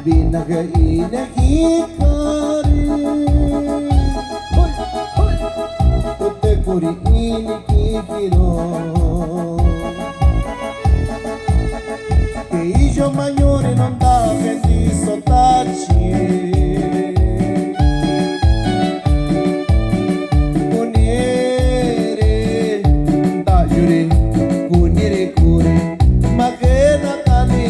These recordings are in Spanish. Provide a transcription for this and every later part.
Binagainikikari Hoy, hoy Tote kuri inikikiro Che io magnore non da che ti sottacci Kunire da yuri Kunire kuri Ma che na kani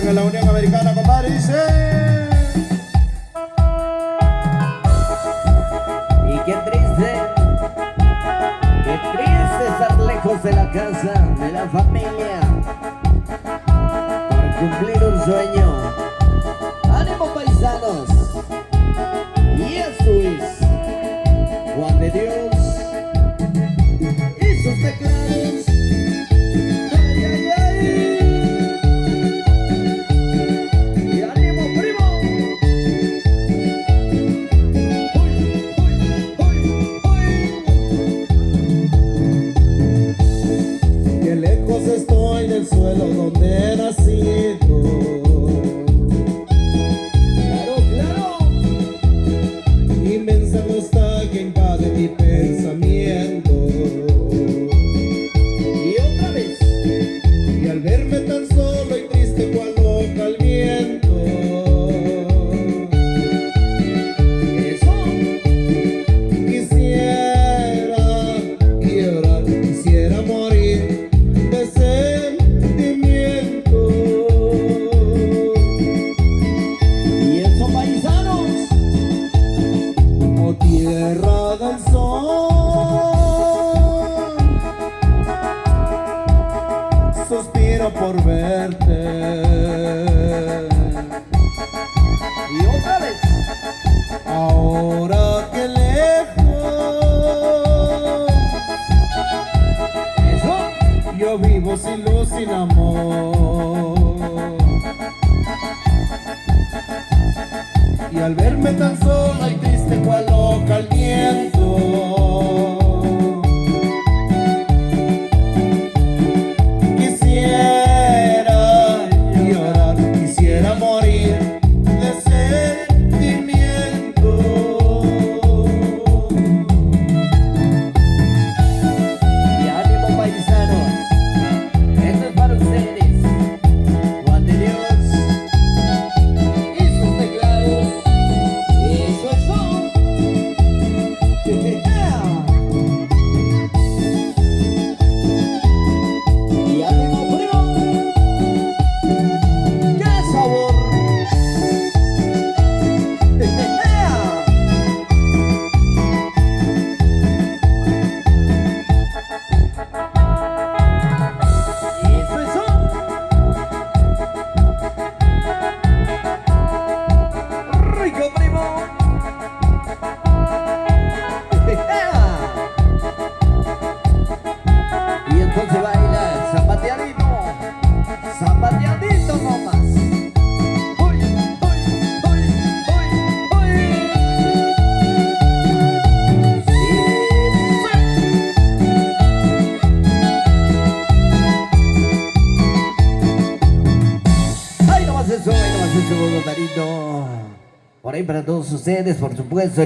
en la Unión Americana, compadre, dice. Y qué triste estar lejos de la casa, de la familia, por cumplir un sueño. ¡Ánimo, paisanos! Y esto es Juan de Dios y sus teclados. ¡Ay, ay, ay! Estoy del suelo donde he nacido. Claro, claro. Inmensa nostalgia invade mi pensamiento. Y otra vez. Y al verme tan solo y triste cual loca al viento. Eso. Quisiera llorar, quisiera morir. Tierra del sol, suspiro por verte. Y otra vez. Ahora que lejos, Eso. yo vivo sin luz, sin amor. Y al verme tan sola y triste cual loca al viento, quisiera llorar, quisiera morir de sentimiento. Y ánimo, paisanos. Esto es para ustedes. Juan de Dios y sus teclados. Eso es todo. Y ánimo, primo. ¡Qué sabor! Eso es todo. Rico, primo. Y entonces baila zapateadito, zapateadito nomás. Uy, uy, uy, uy, uy. Sí, sí. Ahí nomás eso, compadrito. Por ahí para todos ustedes, por supuesto.